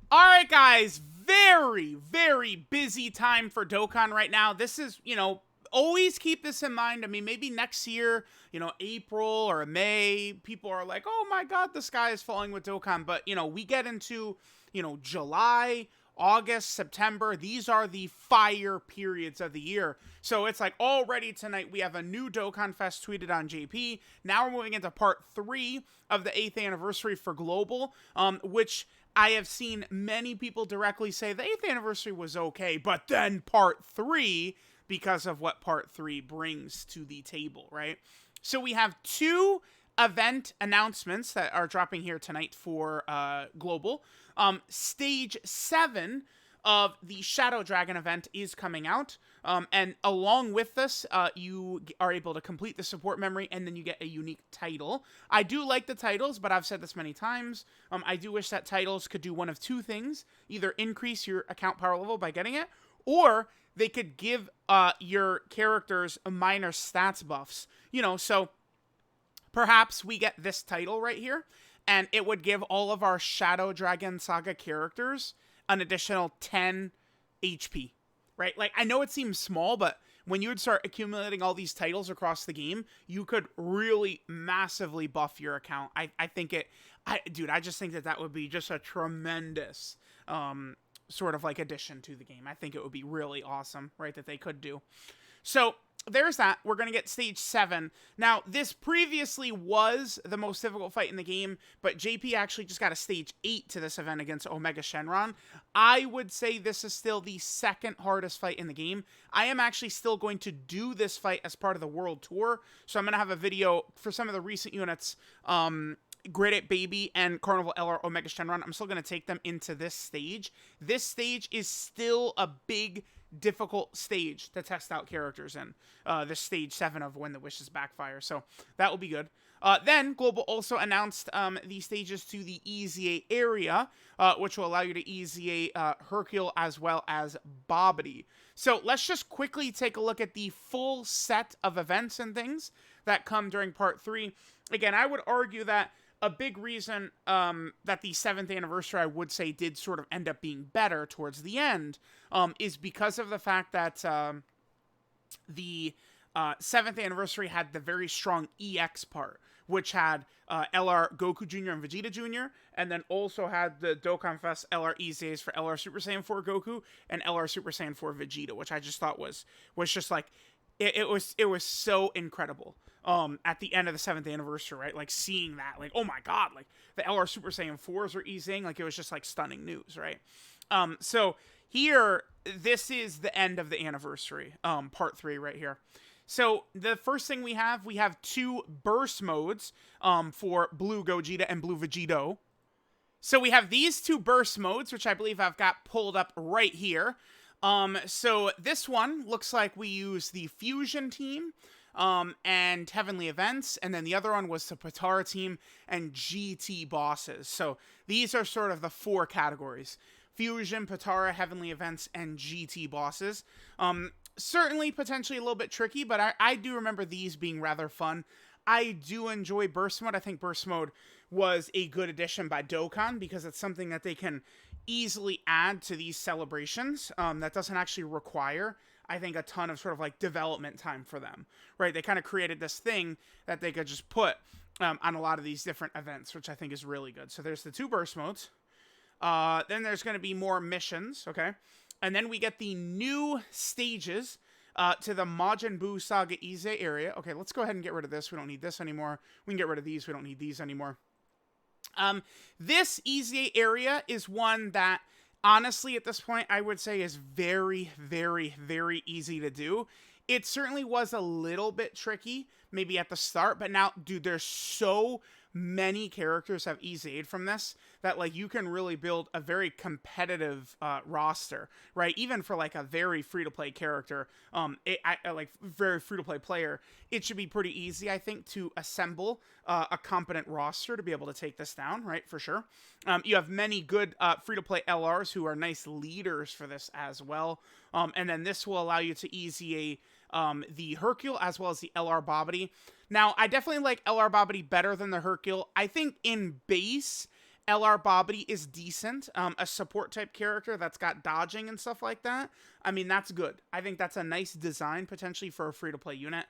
All right, guys, very, very busy time for Dokkan right now. This is, always keep this in mind. I mean, maybe next year, April or May, people are like, oh my God, the sky is falling with Dokkan. But, we get into, July, August, September. These are the fire periods of the year. So it's like already tonight we have a new Dokkan Fest tweeted on JP. Now we're moving into part 3 of the 8th anniversary for Global, which I have seen many people directly say the 8th anniversary was okay, but then part 3, because of what part 3 brings to the table, right? So we have 2 event announcements that are dropping here tonight for Global. Stage 7 of the Shadow Dragon event is coming out. And along with this, you are able to complete the support memory, and then you get a unique title. I do like the titles, but I've said this many times. I do wish that titles could do one of 2 things: either increase your account power level by getting it, or they could give your characters minor stats buffs. So perhaps we get this title right here, and it would give all of our Shadow Dragon Saga characters an additional 10 HP, right? Like, I know it seems small, but when you would start accumulating all these titles across the game, you could really massively buff your account. I just think that would be just a tremendous sort of like addition to the game. I think it would be really awesome, right, that they could do. So there's that. We're going to get stage 7. Now, this previously was the most difficult fight in the game, but JP actually just got a stage 8 to this event against Omega Shenron. I would say this is still the second hardest fight in the game. I am actually still going to do this fight as part of the World Tour, so I'm going to have a video for some of the recent units, Grid It Baby and Carnival LR Omega Shenron. I'm still going to take them into this stage. This stage is still a big, difficult stage to test out characters in. This stage 7 of When the Wishes Backfire. So that will be good. Then Global also announced the stages to the EZA area, which will allow you to EZA Hercule as well as Bobbity. So let's just quickly take a look at the full set of events and things that come during part 3. Again, I would argue that a big reason that the 7th anniversary, I would say, did sort of end up being better towards the end is because of the fact that the 7th anniversary had the very strong EX part, which had LR Goku Jr. and Vegeta Jr., and then also had the Dokkan Fest LR EZAs for LR Super Saiyan 4 Goku and LR Super Saiyan 4 Vegeta, which I just thought was just like, it was so incredible. At the end of the 7th anniversary, right? Like, seeing that, like, oh my God, like, the LR Super Saiyan 4s are easing, like, it was just, like, stunning news, right? So here, this is the end of the anniversary, part 3 right here. So the first thing we have 2 burst modes, for Blue Gogeta and Blue Vegeto. So we have these 2 burst modes, which I believe I've got pulled up right here. So this one looks like we use the Fusion team, and Heavenly Events, and then the other one was the Potara team and GT bosses. So these are sort of the 4 categories: Fusion, Potara, Heavenly Events, and GT bosses. Certainly potentially a little bit tricky, but I do remember these being rather fun. I do enjoy Burst Mode. I think Burst Mode was a good addition by Dokkan because it's something that they can easily add to these celebrations, that doesn't actually require, I think, a ton of sort of like development time for them, right? They kind of created this thing that they could just put on a lot of these different events, which I think is really good. So there's the 2 burst modes. Then there's going to be more missions, okay? And then we get the new stages to the Majin Buu Saga Ize area. Okay, let's go ahead and get rid of this. We don't need this anymore. We can get rid of these. We don't need these anymore. This Ize area is one that, honestly, at this point, I would say is very, very, very easy to do. It certainly was a little bit tricky, maybe at the start, but now, dude, there's so many characters have EZA'd from this that, like, you can really build a very competitive roster, right? Even for, like, a very free-to-play character, like, very free-to-play player, it should be pretty easy, I think, to assemble a competent roster to be able to take this down, right? For sure. You have many good free-to-play LRs who are nice leaders for this as well. And then this will allow you to EZA the Hercule as well as the LR Bobbity. Now, I definitely like LR Bobbity better than the Hercule. I think in base, LR Bobbity is decent. A support type character that's got dodging and stuff like that. I mean, that's good. I think that's a nice design potentially for a free-to-play unit.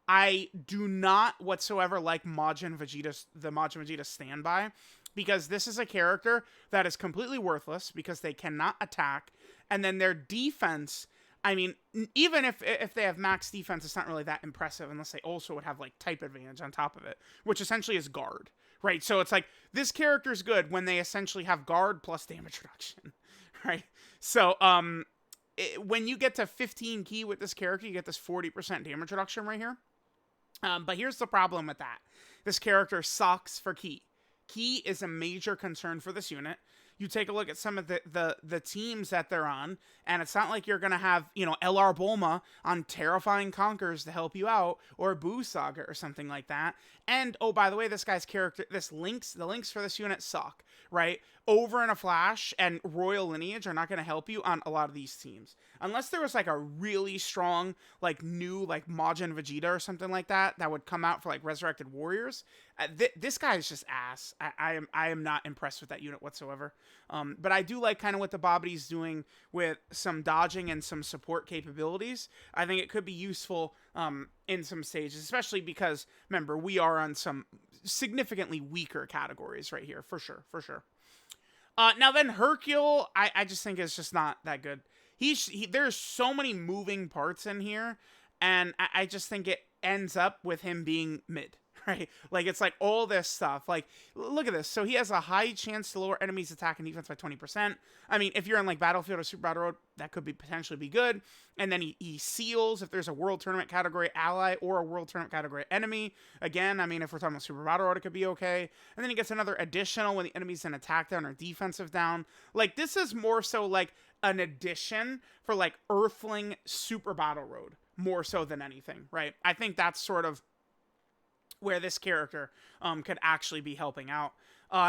I do not whatsoever like the Majin Vegeta standby, because this is a character that is completely worthless because they cannot attack, and then their defense, I mean, even if they have max defense, it's not really that impressive unless they also would have like type advantage on top of it, which essentially is guard, right? So it's like this character is good when they essentially have guard plus damage reduction, right? So when you get to 15 key with this character, you get this 40% damage reduction right here. But here's the problem with that. This character sucks for key. Key is a major concern for this unit. You take a look at some of the teams that they're on, and it's not like you're going to have, LR Bulma on Terrifying Conquers to help you out, or Boo Saga or something like that. And, oh, by the way, this guy's character, the links for this unit suck, right? Over in a Flash and Royal Lineage are not going to help you on a lot of these teams. Unless there was, like, a really strong, like, new, like, Majin Vegeta or something like that would come out for, like, Resurrected Warriors. This guy is just ass. I am not impressed with that unit whatsoever. But I do like kind of what the Bobbity's doing with some dodging and some support capabilities. I think it could be useful in some stages, especially because, remember, we are on some significantly weaker categories right here, for sure. Now then, Hercule, I just think is just not that good. There's so many moving parts in here, and I just think it ends up with him being mid. Right? Like, it's like all this stuff. Like, look at this. So he has a high chance to lower enemies' attack and defense by 20%. I mean, if you're in, like, Battlefield or Super Battle Road, that could potentially be good. And then he seals if there's a World Tournament category ally or a World Tournament category enemy. Again, I mean, if we're talking about Super Battle Road, it could be okay. And then he gets another additional when the enemy's in attack down or defensive down. Like, this is more so, like, an addition for, like, Earthling Super Battle Road, more so than anything, right? I think that's sort of where this character could actually be helping out.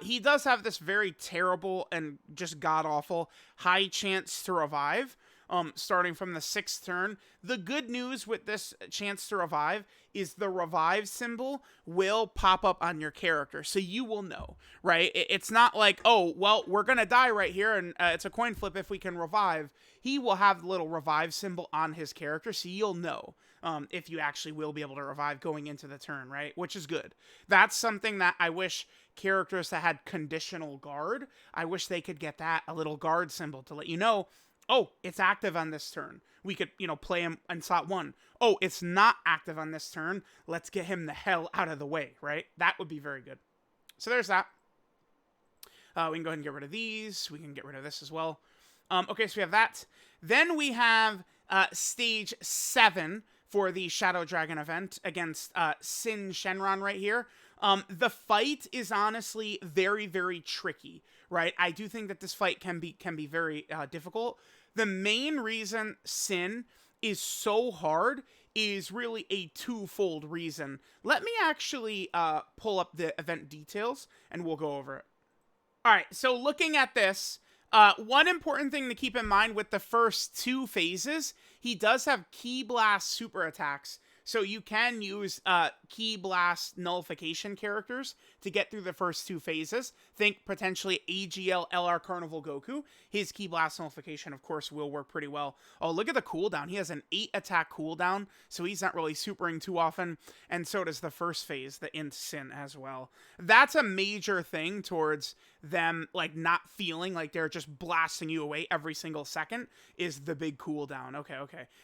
He does have this very terrible and just god-awful high chance to revive, starting from the 6th turn. The good news with this chance to revive is the revive symbol will pop up on your character, so you will know, right? It's not like, oh, well, we're gonna die right here, and it's a coin flip if we can revive. He will have the little revive symbol on his character, so you'll know if you actually will be able to revive going into the turn, right? Which is good. That's something that I wish characters that had conditional guard, I wish they could get that, a little guard symbol to let you know, oh, it's active on this turn. We could, play him in slot 1. Oh, it's not active on this turn. Let's get him the hell out of the way, right? That would be very good. So there's that. We can go ahead and get rid of these. We can get rid of this as well. Okay, so we have that. Then we have stage 7 for the Shadow Dragon event against Sin Shenron right here. The fight is honestly very, very tricky, right? I do think that this fight can be very difficult. The main reason Sin is so hard is really a twofold reason. Let me actually pull up the event details and we'll go over it. All right, so looking at this, one important thing to keep in mind with the first 2 phases, he does have Ki Blast super attacks. So you can use Ki Blast nullification characters to get through the first 2 phases. Think potentially AGL LR Carnival Goku. His Ki Blast nullification, of course, will work pretty well. Oh, look at the cooldown. He has an 8 attack cooldown, so he's not really supering too often. And so does the first phase, the Int Sin as well. That's a major thing towards them, like, not feeling like they're just blasting you away every single second, is the big cooldown. Okay.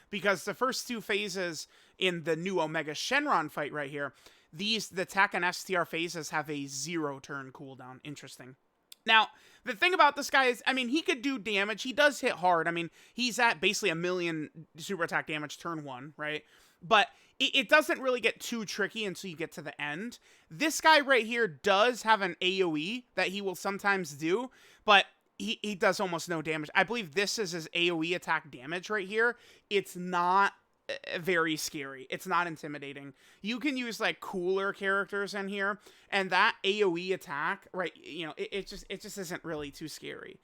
Because the first 2 phases in the new Omega Shenron fight right here, the Tech and STR phases have a 0 turn cooldown. Interesting. Now, the thing about this guy is, I mean, he could do damage. He does hit hard. I mean, he's at basically 1,000,000 super attack damage turn 1, right? But it doesn't really get too tricky until you get to the end. This guy right here does have an AoE that he will sometimes do, but he does almost no damage. I believe this is his AoE attack damage right here. It's not very scary. It's not intimidating. You can use like cooler characters in here, and that AoE attack, right, it just isn't really too scary.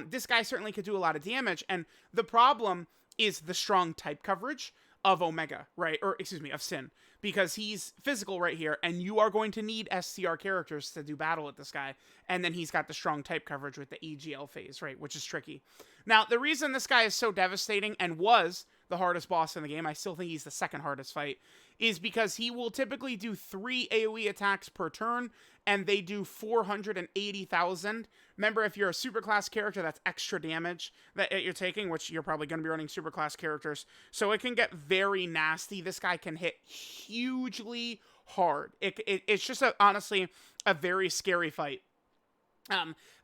This guy certainly could do a lot of damage, and the problem is the strong type coverage. of Omega, right? Or excuse me, of Sin, because he's physical right here, and you are going to need SCR characters to do battle with this guy. And then he's got the strong type coverage with the AGL phase, right? Which is tricky. Now, the reason this guy is so devastating and was the hardest boss in the game, I still think he's the second hardest fight, is because he will typically do 3 AoE attacks per turn, and they do 480,000. Remember, if you're a superclass character, that's extra damage that you're taking, which you're probably going to be running superclass characters. So it can get very nasty. This guy can hit hugely hard. It's just, honestly, a very scary fight.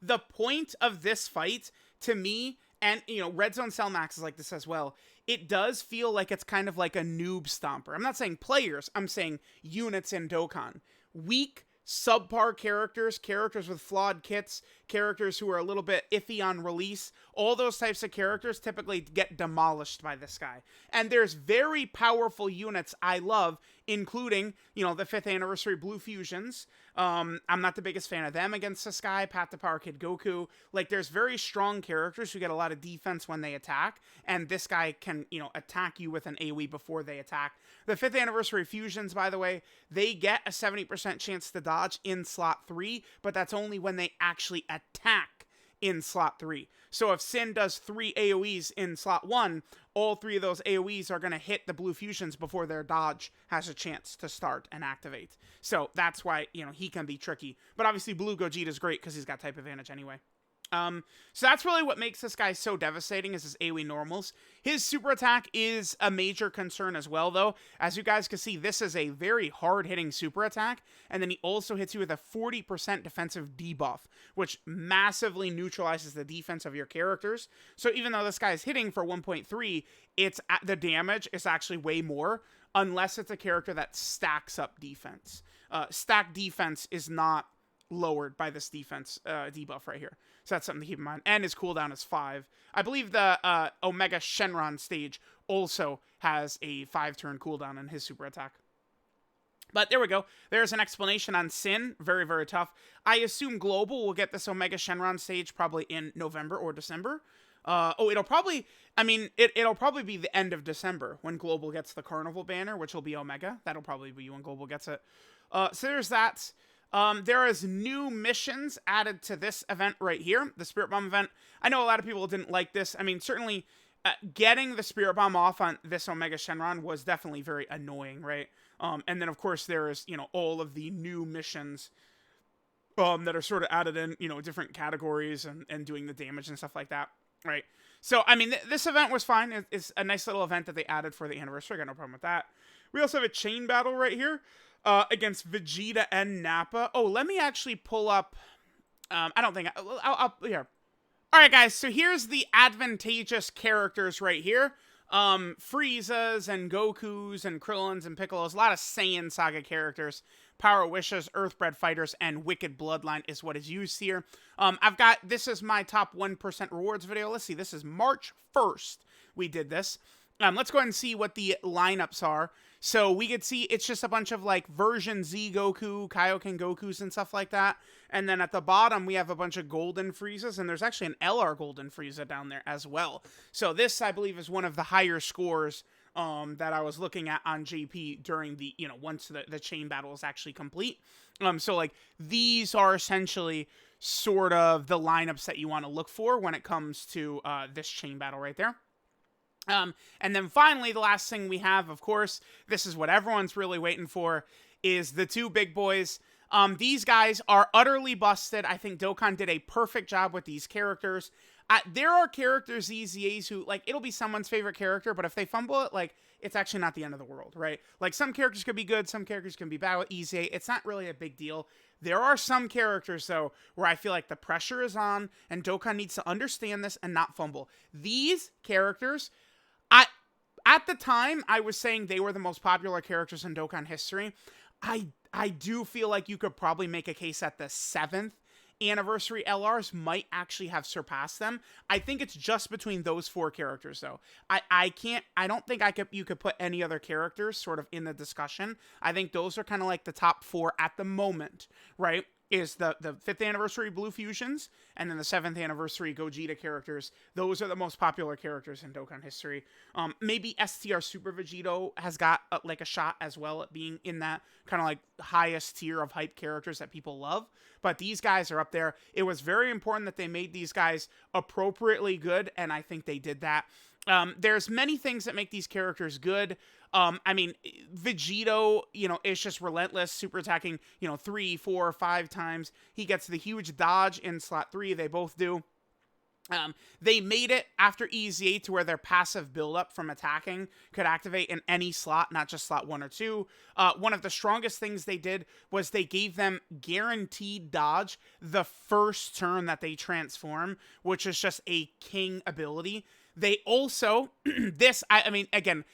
The point of this fight, to me, and, Red Zone Cell Max is like this as well, it does feel like it's kind of like a noob stomper. I'm not saying players, I'm saying units in Dokkan. Weak, subpar characters with flawed kits, characters who are a little bit iffy on release, all those types of characters typically get demolished by this guy. And there's very powerful units I love, including, the 5th anniversary Blue Fusions. I'm not the biggest fan of them against this guy. Path to Power Kid Goku. Like, there's very strong characters who get a lot of defense when they attack, and this guy can, attack you with an AoE before they attack. The 5th anniversary Fusions, by the way, they get a 70% chance to dodge in slot 3, but that's only when they actually attack in slot 3. So if Sin does 3 AoEs in slot 1, all 3 of those AoEs are going to hit the Blue Fusions before their dodge has a chance to start and activate. So that's why, he can be tricky. But obviously Blue Gogeta is great because he's got type advantage anyway. So that's really what makes this guy so devastating, is his AoE normals. His super attack is a major concern as well, though. As you guys can see, this is a very hard-hitting super attack, and then he also hits you with a 40% defensive debuff, which massively neutralizes the defense of your characters. So even though this guy is hitting for 1.3, the damage is actually way more, unless it's a character that stacks up defense. Stacked defense is not lowered by this defense debuff right here. So that's something to keep in mind. And his cooldown is 5. I believe the Omega Shenron stage also has a 5-turn cooldown on his super attack. But there we go. There's an explanation on Sin. Very, very tough. I assume Global will get this Omega Shenron stage probably in November or December. It'll probably be the end of December when Global gets the Carnival banner, which will be Omega. That'll probably be when Global gets it. So there's that. There is new missions added to this event right here, the Spirit Bomb event. I know a lot of people didn't like this. I mean, certainly getting the Spirit Bomb off on this Omega Shenron was definitely very annoying, right? And then, of course, there is, all of the new missions that are sort of added in, different categories and doing the damage and stuff like that, right? So, I mean, this event was fine. It's a nice little event that they added for the anniversary. I got no problem with that. We also have a chain battle right here. Against Vegeta and Nappa. Oh, let me actually pull up. I don't think I'll here. All right, guys. So here's the advantageous characters right here. Frieza's and Goku's and Krillin's and Piccolo's. A lot of Saiyan Saga characters. Power Wishes, Earthbred Fighters, and Wicked Bloodline is what is used here. This is my top 1% rewards video. Let's see. This is March 1st. We did this. Let's go ahead and see what the lineups are. So we could see it's just a bunch of like version Z Goku, Kaioken Gokus, and stuff like that. And then at the bottom, we have a bunch of golden Friezas, and there's actually an LR golden Frieza down there as well. So this, I believe, is one of the higher scores that I was looking at on JP during the, once the chain battle is actually complete. So like these are essentially sort of the lineups that you want to look for when it comes to this chain battle right there. And then finally, the last thing we have, of course, this is what everyone's really waiting for, is the 2 big boys. These guys are utterly busted. I think Dokkan did a perfect job with these characters. There are characters, EZAs, who, like, it'll be someone's favorite character, but if they fumble it, like, it's actually not the end of the world, right? Like, some characters could be good, some characters can be bad with EZA. It's not really a big deal. There are some characters, though, where I feel like the pressure is on, and Dokkan needs to understand this and not fumble. These characters... At the time, I was saying they were the most popular characters in Dokkan history. I do feel like you could probably make a case that the 7th anniversary LRs might actually have surpassed them. I think it's just between those 4 characters, though. I don't think you could put any other characters sort of in the discussion. I think those are kind of like the top 4 at the moment, right? is the 5th anniversary Blue Fusions, and then the 7th anniversary Gogeta characters. Those are the most popular characters in Dokkan history. Maybe STR Super Vegito has got like a shot as well at being in that kind of like highest tier of hype characters that people love. But these guys are up there. It was very important that they made these guys appropriately good, and I think they did that. There's many things that make these characters good. I mean, Vegito, is just relentless, super attacking, 3, 4, 5 times. He gets the huge dodge in slot 3. They both do. They made it after EZ8 to where their passive buildup from attacking could activate in any slot, not just slot 1 or 2. One of the strongest things they did was they gave them guaranteed dodge the first turn that they transform, which is just a king ability. They also, I mean, again,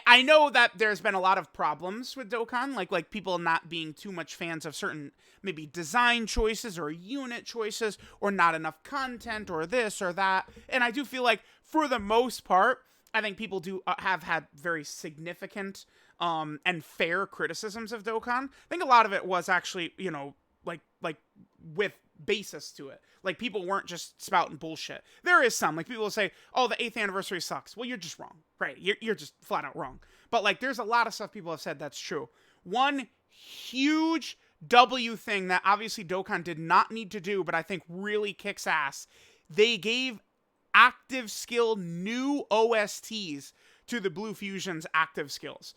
I know that there's been a lot of problems with Dokkan, like people not being too much fans of certain maybe design choices or unit choices or not enough content or this or that. And I do feel like for the most part, I think people do have had very significant and fair criticisms of Dokkan. I think a lot of it was actually, like with basis to it. Like, people weren't just spouting bullshit. There is some. Like, people will say, oh, the 8th anniversary sucks. Well, you're just wrong. Right? You're just flat out wrong. But, like, there's a lot of stuff people have said that's true. One huge W thing that obviously Dokkan did not need to do, but I think really kicks ass. They gave active skill new OSTs to the Blue Fusion's active skills,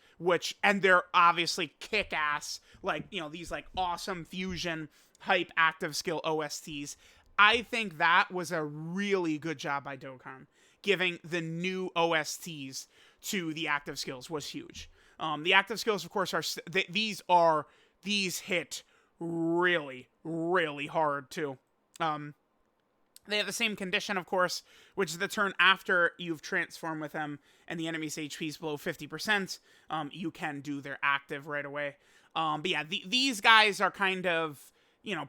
and they're obviously kick-ass, like, these, like, awesome fusion hype active skill OSTs. I think that was a really good job by Dokkan. Giving the new OSTs to the active skills was huge. The active skills, of course, these hit really, really hard, too. They have the same condition, of course, which is the turn after you've transformed with them and the enemy's HP is below 50%, you can do their active right away. But yeah, these guys are kind of,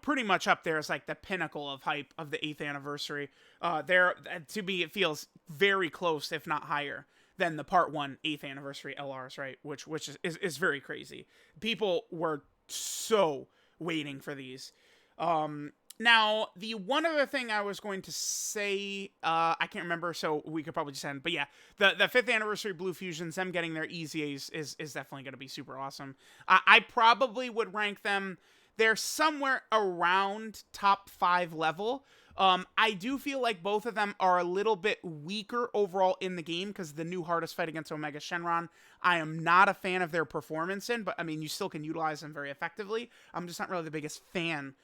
pretty much up there as like the pinnacle of hype of the 8th anniversary. To me, it feels very close, if not higher, than the Part 1 8th anniversary LRs, right? Which is very crazy. People were so waiting for these. Now, the one other thing I was going to say, I can't remember, so we could probably just end. But yeah, the 5th anniversary Blue Fusions, them getting their EZAs is definitely going to be super awesome. I probably would rank them, they're somewhere around top 5 level. I do feel like both of them are a little bit weaker overall in the game because the new hardest fight against Omega Shenron, I am not a fan of their performance in, but I mean, you still can utilize them very effectively. I'm just not really the biggest fan,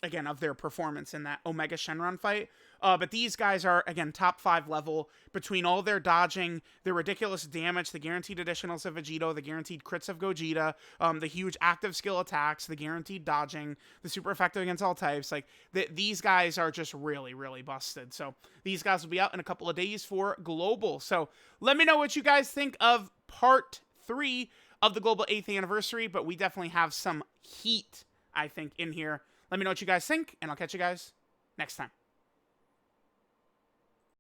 again, of their performance in that Omega Shenron fight. But these guys are, again, top 5 level between all their dodging, the ridiculous damage, the guaranteed additionals of Vegito, the guaranteed crits of Gogeta, the huge active skill attacks, the guaranteed dodging, the super effective against all types. Like, these guys are just really, really busted. So these guys will be out in a couple of days for Global. So let me know what you guys think of Part 3 of the Global 8th anniversary, but we definitely have some heat, I think, in here. Let me know what you guys think, and I'll catch you guys next time.